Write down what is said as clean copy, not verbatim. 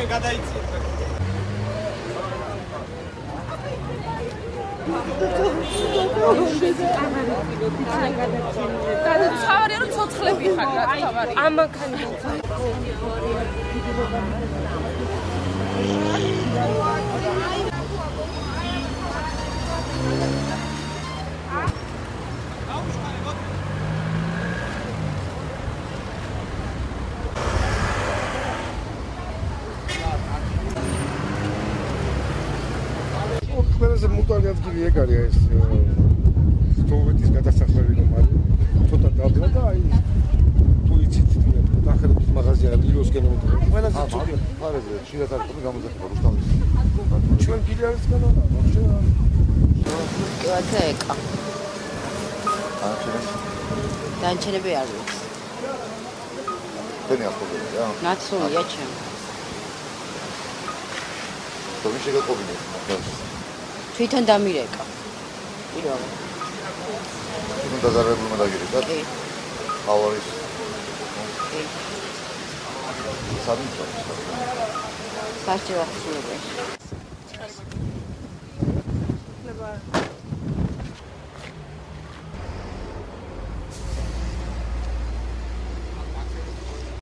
უკვე გადაიწია. თავარი რომ ცოცხლები ხარ რა თავარი ამანქანი ყველაზე მუტალი ადგილი ეგ არის ეს სოვეთის გადასახლები რომ არის ცოტა დაბლა და აი თუ იცით დაახლოებით მაღაზია ლიოსკენ მომდრო ყველაზე ცუდი ფარეზე შეიძლება თარიღი გამოძახება რუსთავის ჩვენ ფილიალისგან არა ვაფშე ეკა განჩენები არ ვიცი თენი ახობია ნაცულია ჩემ თუ შეგაყობინე თვითონ დამირეკა პირველად თვითონ დაზარებულმა დაგირეკა ავარის სამიწო საჭირო ხსნებაში